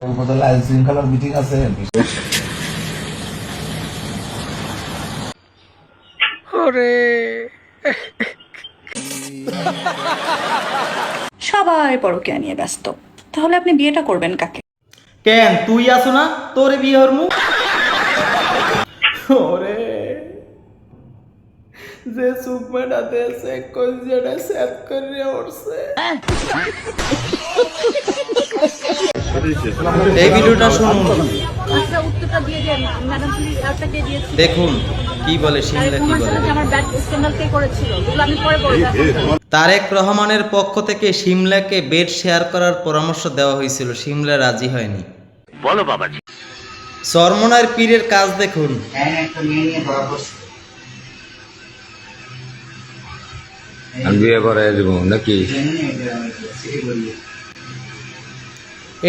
উপজেলা আইন শৃঙ্খলার মিটিং আছে। সবাই পরকীয়া নিয়ে ব্যস্ত, তাহলে আপনি বিয়েটা করবেন কাকে? কেন তুই আসো না, তোরে বিয়ে হরমু। ওরে যে সুকমাটা দেশে কইজেটা সেট করে উঠছে। এই ভিডিওটা শুনুন, দেখুন কি বলে শিমলা, কি বলে। তারেক রহমানের পক্ষ থেকে শিমলাকে বেড শেয়ার করার পরামর্শ দেওয়া হয়েছিল, শিমলা রাজি হয়নি। বলো বাবাজি। চরমনার পীরের কাজ দেখুন। বিয়ে করে দিব নাকি?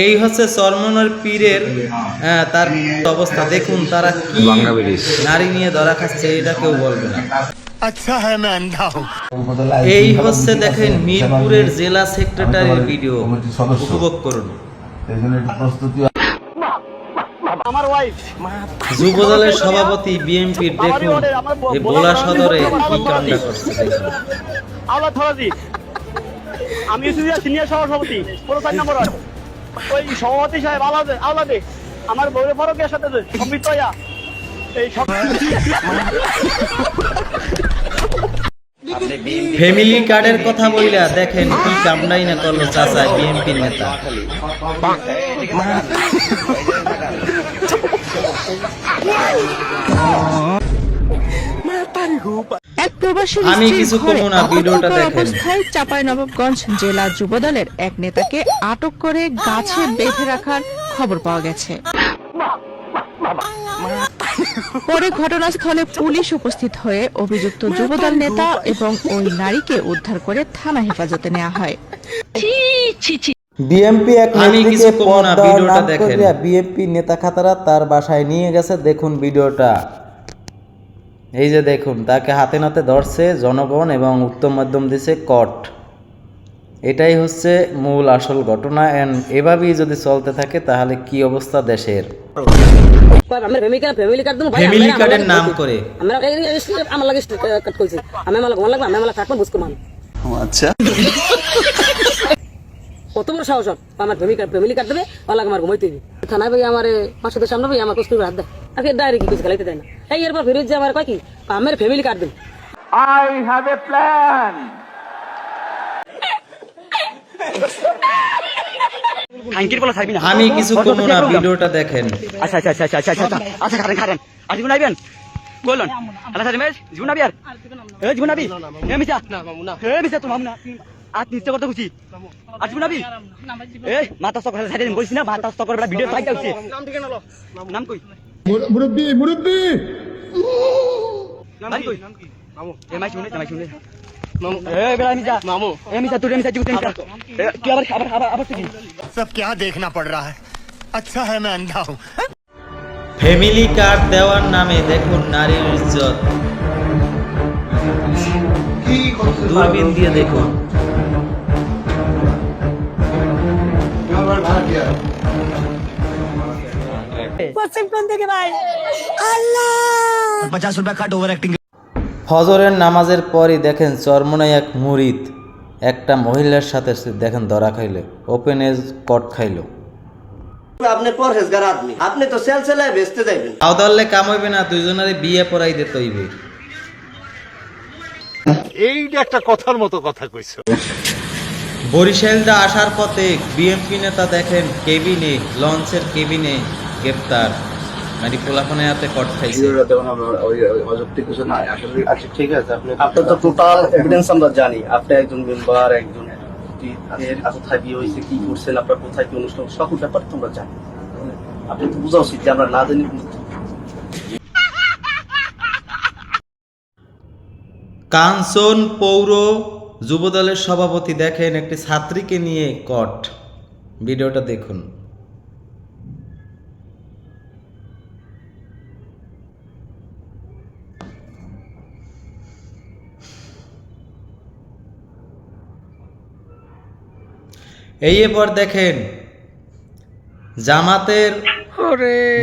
এই হচ্ছে চরমনার পীরের তার অবস্থা দেখুন, তারা কি নারী নিয়ে ধরা খাচ্ছে, এটা কেউ বলবে না। আচ্ছা হ্যাঁ मैं अंधा हूं। এই হচ্ছে দেখেন মিরপুরের জেলা সেক্রেটারির ভিডিও, উপভোগ করুন। যুবদলের সভাপতি বিএনপির দেখুন এই ভোলা সদরে কি কাণ্ডা করছে দেখুন। আমি সিনিয়র সভাপতি 4 নম্বর ওই সভাপতি সাহেব আলাদে আমার বউরে ফরকের সাথে সম্মিলিত হইয়া এই ফ্যামিলি কার্ডের কথা বইলা দেখেন কি কামড়াই না করলো চাচা বিএনপির নেতা। এক প্রবাসীর আমি স্ত্রীর কিছু ঘরে কমু না, ভিডিওটা আতঙ্ককর দেখেন। অবস্থায় চাঁপাইনবাবগঞ্জ জেলা যুবদলের এক নেতাকে আটক করে গাছে বেঁধে রাখার খবর পাওয়া গেছে। পরে ঘটনাস্থলে পুলিশ উপস্থিত হয়ে অভিযুক্ত যুবদল নেতা এবং ওই নারীকে উদ্ধার করে থানা হেফাজতে নেওয়া হয়। বিএনপি এক নেত্রীকে পদ দেওয়ার নাম করিয়া বিএনপি নেতা খাতারা তার বাসায় নিয়ে গেছে, দেখুন ভিডিওটা। এই যে দেখুন, তাকে হাতে নাতে ধরছে জনগণ এবং উত্তম মাধ্যম দিছে কট। এটাই হচ্ছে মূল আসল ঘটনা। এন্ড এভাবেই যদি চলতে থাকে তাহলে কি অবস্থা দেশের। ফ্যামিলি কার্ডের নাম করে আচ্ছা কত বড় সাহস আমার ফ্যামিলি কার্ড দেবে ওলা আমার ঘুমাইতে দিবি থানায় ভাই আমার 500 সামনে ভাই আমার কষ্ট করে হাত দেয় আর ডাইরে কি কিছু খেলাইতে দেয় না। এই এরপর ফিরোজ যে আমার কয় কি আমার ফ্যামিলি কার্ড দেবে। I have a plan. আমি কিছু কমু না, ভিডিওটা দেখেন। আচ্ছা আচ্ছা আচ্ছা আচ্ছা আচ্ছা আচ্ছা খারেন আর জীবন আইবেন বলুন আল্লাহ সাথে মেজ জীবন আবি আর এই জীবন আবি এ মিছা না মামু না এ মিছা তো মামু না আজ নিচে করতে খুশি আর জীবন আবি এই মাথা স্টক করে সাইডে বলছি না, মাথা স্টক করে ভিডিও সাইড আউছি নাম ঠিক নালো নাম কই মুরব্বি নাম কই মামু এ মাই শুনে মামু এ বেলা মিছা মামু এ মিছা তুই মিছা জীবন কি আবার কি सब क्या देखना पड़ रहा है। अच्छा है मैं अंधा हूं। ফ্যামিলি কার্ড দেওয়ার নামে দেখুন নারীর ইজ্জত, দূরবীন দিয়ে দেখুন। ফজরের নামাজের পরই দেখেন চরমনায় এক মুরিদ একটা মহিলার সাথে দেখেন ধরা খাইলে, ওপেন এজ কট খাইলো। আপনি পরহেজগার আদমি, আপনি তো সেলসেলায় বেচতে যাইবেন। আওদারলে কাম হইবে না, দুইজনের বিয়ে পড়াই দিতে হইবে। এইটা একটা কথার মতো কথা কইছো। বরিশালদা আসার পথে বিএনপি নেতা দেখেন কেবিনে, লঞ্চের কেবিনে গ্রেপ্তার, মানে পোলাপনে হাতে কট খাইছে। আচ্ছা ঠিক আছে, আপনার তো টোটাল এভিডেন্স আমরা জানি। আপনি একজন মেম্বার, একজন কোথায় বিয়ে হয়েছে, কি করছেন, আপনার কোথায় কি অনুষ্ঠান, সকল ব্যাপার তোমরা জানি। আপনি তো বোঝা উচিত যে আমরা না জানি। কাঞ্চন পৌর যুবদলের সভাপতি দেখেন একটি ছাত্রীকে নিয়ে কট, ভিডিওটা দেখুন। এই এবার দেখেন জামাতের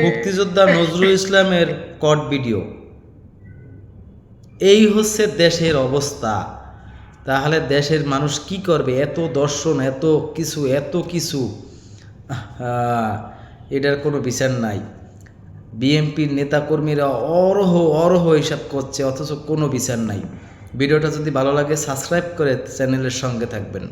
মুক্তিযোদ্ধা নজরুল ইসলামের কট ভিডিও। এই হচ্ছে দেশের অবস্থা। তাহলে দেশের মানুষ কি করবে? এত দর্শন, এত কিছু এটার কোনো বিচার নাই। বিএনপির নেতাকর্মীরা অরহ হিসাব করছে, অথচ কোনো বিচার নাই। ভিডিওটা যদি ভালো লাগে সাবস্ক্রাইব করে চ্যানেলের সঙ্গে থাকবেন।